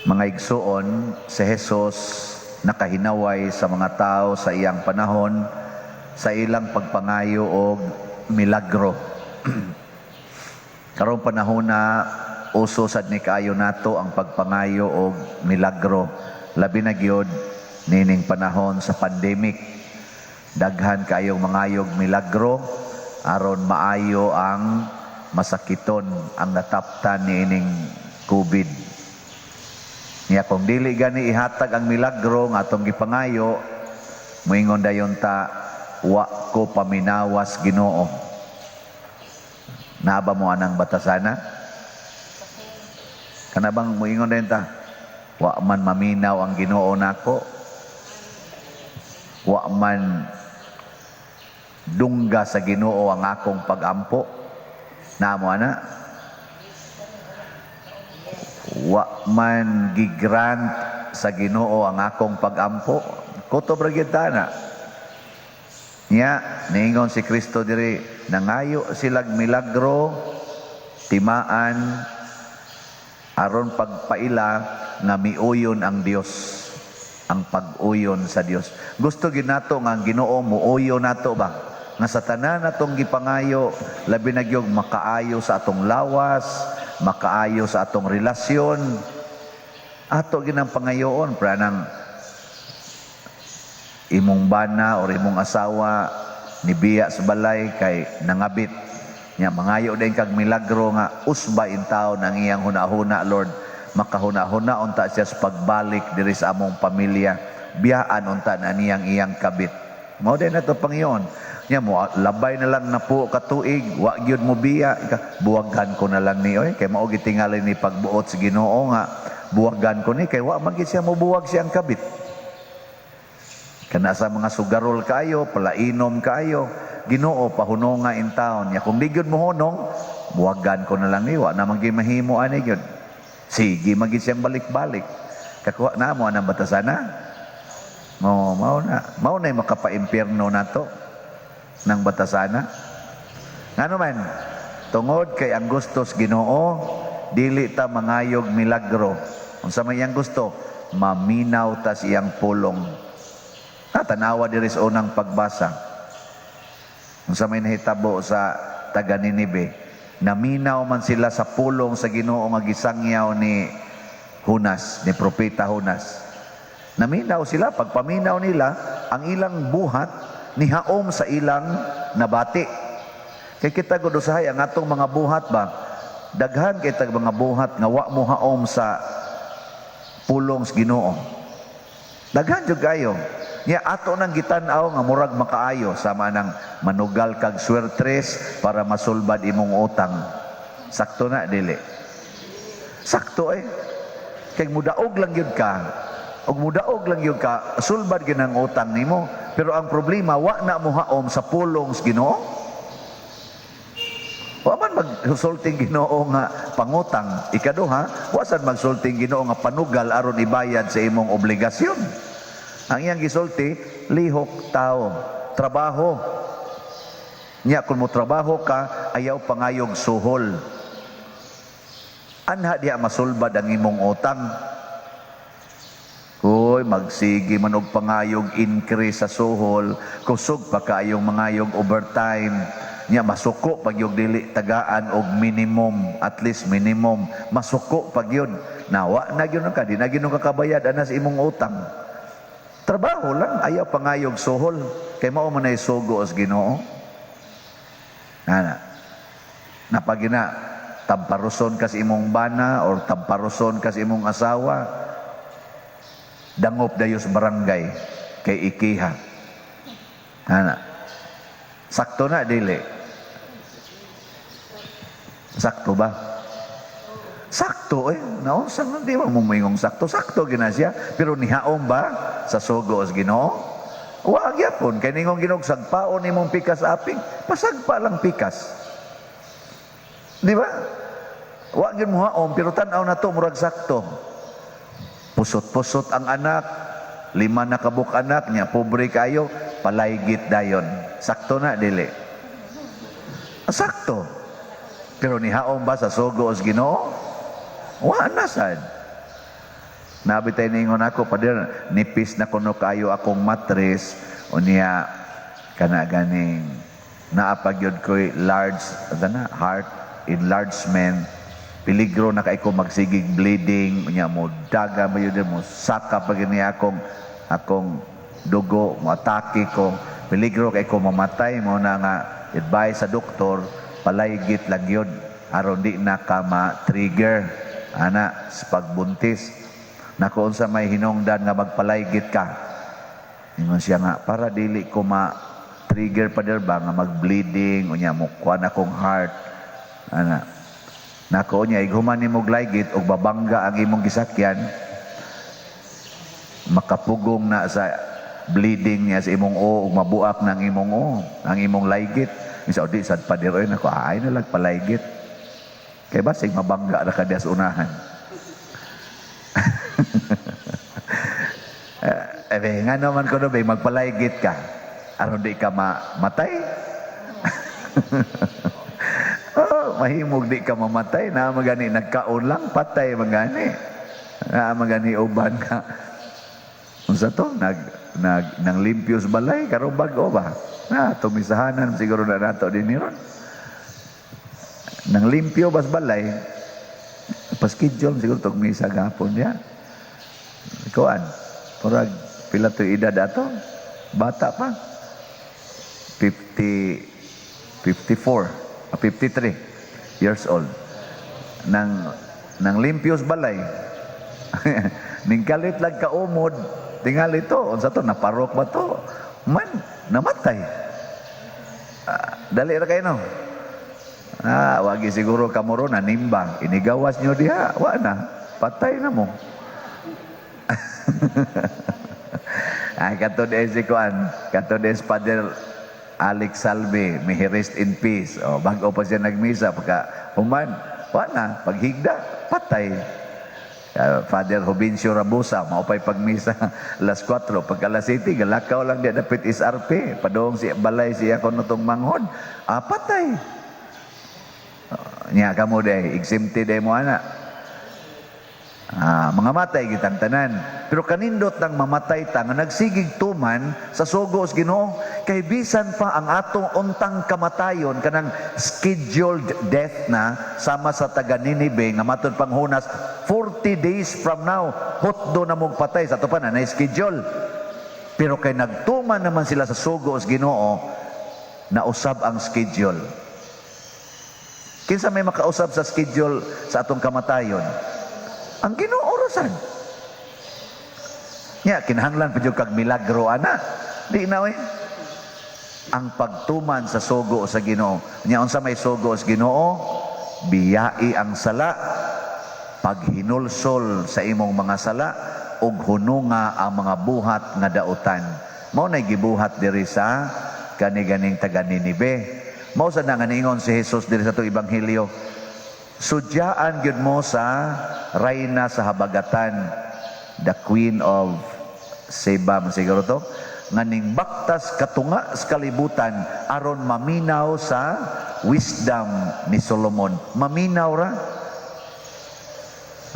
Mga igsoon, si Jesus nakahinaway sa mga tao sa iyang panahon sa ilang pagpangayo o milagro. Karong panahon na uso sad ni kaayo nato ang pagpangayo o milagro. Labi na gyud nining panahon sa pandemic. Daghan kayong mangayog milagro aron maayo ang masakiton ang nataptan niining COVID. Niya kung dili gani ihatag ang milagro nga atong gipangayo, moingon dayon ta, wa ko paminawas Ginoo. Naaba mo anang batasana? Kana bang moingon dayon ta, wa man maminaw ang Ginoo nako. Wa man dungga sa Ginoo ang akong pagampo. Namo ana? Wa man gigrant sa Ginoo ang akong pagampo. Kutob ra gyud tana. Nya niingon si Kristo diri, nangayo silag milagro timaan aron pagpaila nga miuyon ang Dios, ang pag-uyon sa Dios. Gusto gid nato nga ang Ginoo muuyo nato ba? Nga sa tanan natong gipangayo, labi na gyud makaayo sa atong lawas, makaayo sa atong relasyon. Ato ginang pangayoon pranang imong bana o imong asawa nibiya sa balay kay nangabit nya, mangayo din kag milagro nga usba in taon ang iyang hunahuna, Lord, makahuna-huna unta siya sa pagbalik diri sa among pamilya, biyaan unta na iyang kabit. Mao din nato Panginoon. Nya mo labay na lang na po katuig, wa gyud mo biya, buwagan ko na lang ni oy kay mao gitingali ni pagbuot sa Ginoo nga buwagan ko ni kay wa man gid siya mobuwag siyang kabit. Kana sa mga sugarol kayo, palainom kayo, Ginoo pahunonga in taon. Nya kung di gyud mo hunong, buwagan ko na lang ni, wa na man gyud mahimo ani gyud. Sige man gyud siyang balik-balik. Kakuha na mo anang batasana. Mao na makapa-impierno nato ng batasana. Ngano man, tungod kay ang gustos Ginoo, dili ta mangayog milagro. Unsa may iyang gusto? Maminaw ta siyang pulong. Tanawa diri sa unang pagbasa. Unsa may nahitabo sa taga Ninive, naminaw man sila sa pulong sa Ginoo nga gisangyaw ni Hunas, ni propeta Hunas. Naminaw sila, pagpaminaw nila, ang ilang buhat nihaom sa ilang nabati. Kay kita gud usahay ang atong mga buhat ba, daghan kay tag mga buhat nga wa mo haom sa pulong sa Ginoo. Daghan jud kayo. Nya ato nang gitan-aw nga murag makaayo sama nang manugal kag swertres para masulbad imong utang. Sakto na dili. Sakto kay mudaog lang yun ka. Og mudaog lang yun ka, sulbad ginang utang nimo. Pero ang problema, wa na mo haom sa pulong sa Ginoo. Wa man magsulting Ginoo nga pangutang. Ikaduha, wa sad magsulting Ginoo nga panugal aron ibayad sa imong obligasyon. Ang iyang gisulti, lihok tao, trabaho. Nya kung mo trabaho ka, ayaw pangayog suhol. Anha diya masulbad ang imong utang. Hoy, magsigi man og pangayog increase sa suhol, kusog pa kaayong mangayog overtime. Nya masuko pag yung dili tagaan og minimum, at least minimum, masuko pag yun. Nawa na gyud ka, di na gyud ka kabayad ana sa imong utang. Trabaho lang, ayaw pangayog suhol. Kay mao man ay sugo as Ginoo. Ana. Napagina tamparuson ka sa imong bana or tamparuson ka sa imong asawa, dangop dayo sa barangay kay ikiha. Ana. Sakto na dili. Sakto ba? Sakto naunsa man di mo mingong sakto. Sakto gina siya, pero nihaom ba sa sugo as Ginoo? Wa gyapon kay ningong Ginoo sagpaon nimong pikas aping, pasagpa lang pikas. Di ba? Wa gyud mo haom, pero tan-aw na to murag sakto. Pusot-pusot ang anak, 5 na kabuk anak niya, pobre kayo, palaygit dayon. Sakto na dili. Sakto. Pero nihaom ba sa sugo as Ginoo? Wa na sad. Nabitay ningon ako, pader, nipis na kuno kayo akong mattress, unya, kana ganing, naapagyod ko'y large, heart enlargement, peligro na kay ko magsigig bleeding, unya mo, daga ba yun mo, saka pa gini akong dugo, mo atake ko, peligro kay ko mamatay, mo na nga, advice sa doktor, palaygit lang yun, aron di na ka ma-trigger, ana, sa pagbuntis, na kung sa may hinungdan nga magpalaygit ka, ingon siya nga, para dili ko ma-trigger pa der ba, nga mag-bleeding, unya mo, kuha na kong heart, ana, na ko niya, iguman ni mong laygit, o babangga ang imong gisakyan, makapugong na sa bleeding niya sa imong o, o mabuak ng imong o, ang imong laygit, isa o di, sad pa der, na ko, ay na lang palaygit, kaya ba, sig mabangga na kanya sa unahan. Nga naman ko na ba, magpalaygit ka, aron di ka matay? Oh, mahimog di ka mamatay, na magani nagkaon lang, patay magani. Na magani uban ka. Unsa to? Nang limpios balay, karong bago ba? Na, tumisahanan siguro na nato din niron. Nang limpyo bas balay, paskidjol siguro tog misa gapon niya. Kuan, purag pila to edad ato? Bata pa. 53 years old. Nang limpios balay. Ning kalit lag kaumod, tingali to, unsa to, naparok ba to? Man, namatay. Dali ra kayo no? Wagi siguro kamuro na nimbang. Inigawas nyo diha, wa na. Patay na mo. Katod si Kuan, katod Father Alex Salve, may he rest in peace. Bago pa siya nagmisa, pagka human, wa na, paghigda, patay. Father Hobencio Rabusa, maupay pagmisa alas 4, pagka alas 7, galakaw lang dia dapit SRP, padong si balay siya kono tong manghod, patay. Nya kamo day, exempted day mo ana. Mga matay gitang tanan. Pero kanindot nang mamatay ta nga nagsigig tuman sa sugo sa Ginoo, kay bisan pa ang atong untang kamatayon kanang scheduled death na sama sa taga Ninive nga matud panghunas 40 days from now hotdo na mong patay sa ato pa na schedule. Pero kay nagtuman naman sila sa sugo sa Ginoo, nausab ang schedule. Kinsa may makausab sa schedule sa atong kamatayon? Ang Ginoo orasan. Nya kinahanglan pa jud kag milagro ana. Di na we. Ang pagtuman sa sugo sa Ginoo. Nya unsa may sugo sa Ginoo? Biyai ang sala, paghinulsol sa imong mga sala ug hununga ang mga buhat nga dautan. Mao nay gibuhat diri sa kani-ganing taga Ninive. Mao sa nanganingon si Jesus diri sa atong ebanghelyo. Sudyaan gyud mo sa reyna sa habagatan, the Queen of Sheba, siguro to, nga ning baktas katunga sa kalibutan aron maminaw sa wisdom ni Solomon. Maminaw ra.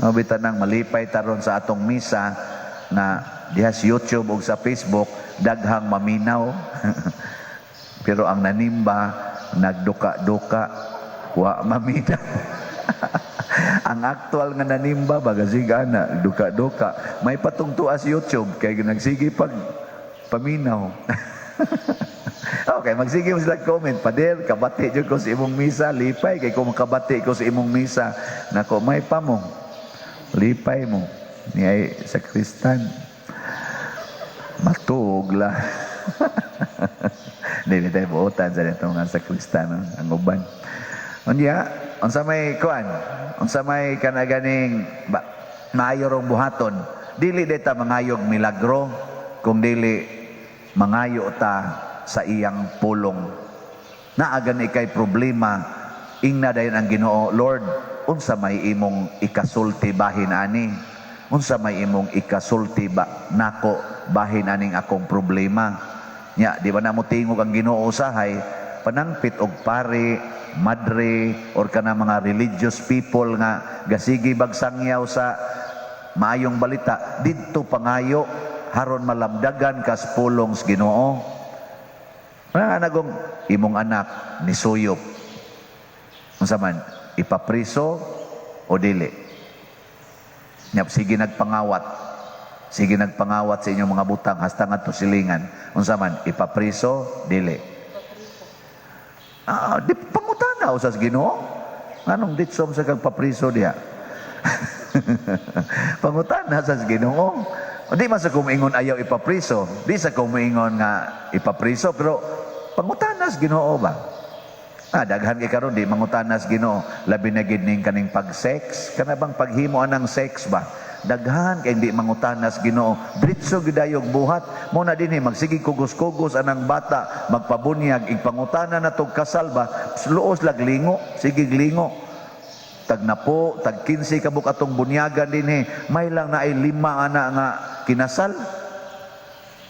Mabitan nang malipay taron sa atong misa na diha sa YouTube o sa Facebook, daghang maminaw. Pero ang nanimba, nagduka-duka, wa maminaw. Ang actual nga nanimba bagasiga na duka-duka may patungtuas YouTube kay nagsige pag paminaw. Okay, magsige mo sila comment, pader kabati jud ko sa imong misa, lipay kay kung makabati ko sa imong misa nako may pamo lipay mo ni ay sakristan matug la. Dili tayo buotan sa itong sakristan ang uban. Unya unsa may kuan, unsa may kanaganing maayo rong buhaton, dili deta mangayog milagro kung dili mangayo ta sa iyang pulong. Naa gani kay problema, ingna dayon ang Ginoo, Lord, unsa may imong ikasulti bahin ani? Unsa may imong ikasulti ba nako bahin aning akong problema? Nya di ba namo tingog ang Ginoo usahay panangpit og pare, madre or kana mga religious people nga gasigi bagsangyaw sa maayong balita didto pangayo haron malamdagan kas pulong sa Ginoo. Mga nagong imong anak ni suyop. Unsa man ipapriso o dili? Nyap sige nagpangawat. Sige nagpangawat sa inyong mga butang hasta ngadto silingan. Unsa man ipapriso dili? Di pangutana usas Ginoo. Nganong ditsom sa kagpapriso diha? Pangutana sa Ginoo. Di man sa kumingon ayaw ipapriso. Di sa kumingon nga ipapriso pero pangutanas Ginoo ba? Daghan kay karon di mangutanas Ginoo. Labi na gid ning kaning pag-sex, kana bang paghimo anang sex ba? Daghan kay di mangutanas Ginoo. Diretso gidayog buhat. Mo na dinhi magsige kugos-kugos anang bata, magpabunyag igpangutana na tog kasal ba? Luos lag lingo, sige lingo. Tag na po, tag 15 kabuk atong bunyagan dinhi. May lang na ay 5 ana nga kinasal.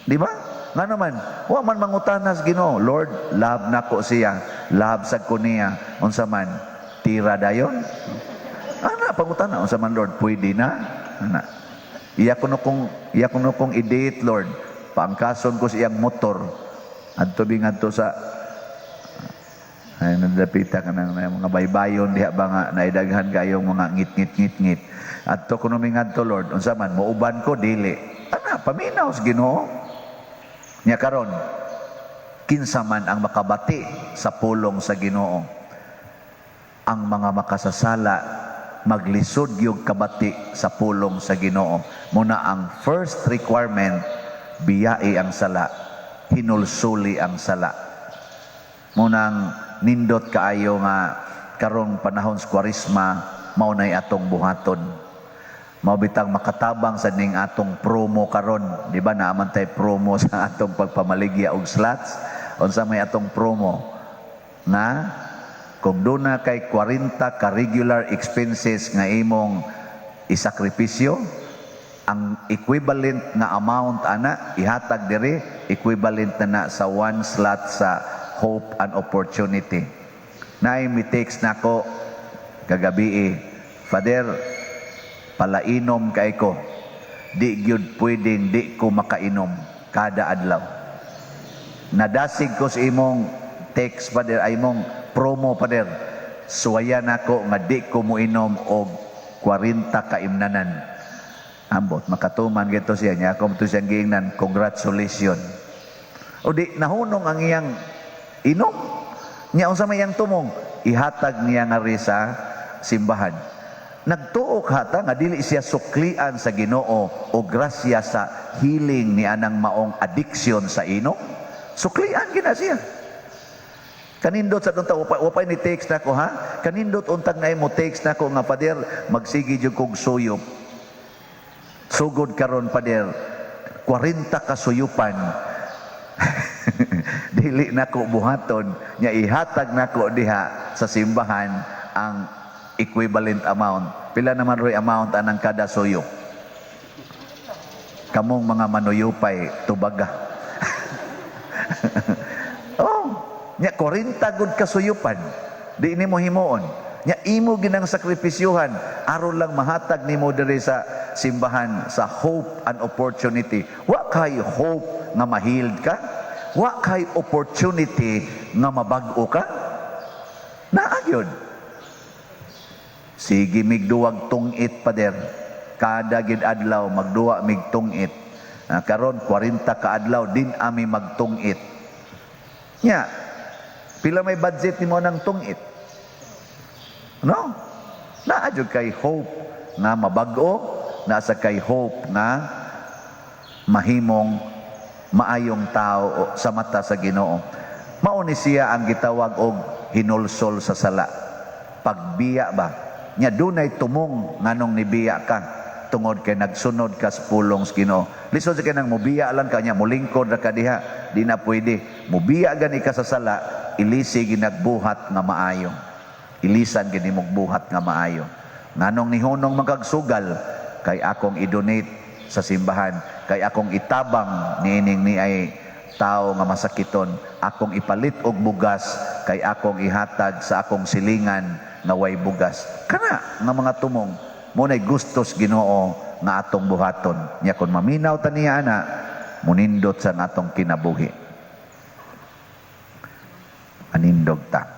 Di ba? Nga naman, wa man mangutanas Ginoo, Lord, love nako siya, love sad ko niya, unsa man tira dayon. Ana pangutana unsa man Lord, pwede na? Ana. Iya kuno kong i-date Lord, paangkason ko siyang motor. Adto bingadto sa ay nadapita ka ng mga baybayon diha ba nga naidaghan kayong mga ngit-ngit-ngit-ngit. Adto kuno mingadto Lord, unsa man muuban ko dili. Ana paminaw sa Ginoo. Nya karon kinsa man ang makabati sa pulong sa Ginoo, ang mga makasasala maglisod gyud kabati sa pulong sa Ginoo. Muna ang first requirement, biyai ang sala, hinulsuli ang sala. Munang nindot kaayo nga karong panahon sa Kwaresma mao nay atong buhaton. Mao bitang makatabang sa ning atong promo karon, di ba naaman tay promo sa atong pagpamaligya og slots. Unsa may atong promo na kung duna kay 40 ka regular expenses nga imong isakripisyo, ang equivalent nga amount ana ihatag diri equivalent na sa 1 slot sa Hope and Opportunity. Nay mi text nako kagabi, Father, palainom kay ko, di gyud pwedeng di ko makainom kada adlaw. Nadasig ko sa imong text Father, ay imong promo Father, suwayan ako nga di ko muinom og 40 ka imnanan. Ambot makatuman gito siya niya, ako to siyang giingnan, congratulations. O di nahunong ang iyang inom niya, unsa may iyang tumong ihatag niya nga ri sa simbahan. Nagtuok hata nga dili siya suklian sa Ginoo o grasya sa healing ni anang maong addiction sa inom. Suklian gina siya. Kanindot sa tunta wapay ni text nako ha. Kanindot untag na mo text nako nga Father, magsigi jud kog suyop. Sugod karon Father, 40 ka suyupan. Dili nako buhaton, nya ihatag nako diha sa simbahan ang equivalent amount. Pila naman roy amount anang kada suyop? Kamong mga manuyupay tubaga. Nya 40 gud kasuyupan di nimo himuon. Nya imo ginang sakripisyuhan aron lang mahatag nimo diri sa simbahan sa Hope and Opportunity. Wa kay hope nga ma-healed ka, wa kay opportunity nga mabag-o ka. Naa gyud. Sige migduwag tungit Father, kada gid adlaw magduwa mig tungit. Karon 40 ka adlaw din ami magtungit. Nya pila may budget nimo nang tungit? No? Naa jud kay hope nga mabag-o, nasa kay hope nga mahimong maayong tao sa mata sa Ginoo. Mao ni siya ang gitawag og hinulsol sa sala. Pagbiya ba? Nya dunay tumong nganong nibiya ka tungod kay nagsunod ka sa pulong sa Ginoo. Lisod sa kanang mobiya lang kanya, mulingkod ra ka diha, di na pwede. Mobiya gani ka sa sala, ilisi ginagbuhat nga maayo. Ilisan gini mong buhat nga maayo. Nganong nihunong magagsugal kay akong i-donate sa simbahan, kay akong itabang niining ni ay tao nga masakiton, akong ipalit og bugas, kay akong ihatag sa akong silingan nga way bugas. Kana nga mga tumong mo nay gustos Ginoo nga atong buhaton. Nya kung maminaw ta niya ana, munindot sa atong kinabuhi. Anindog ta.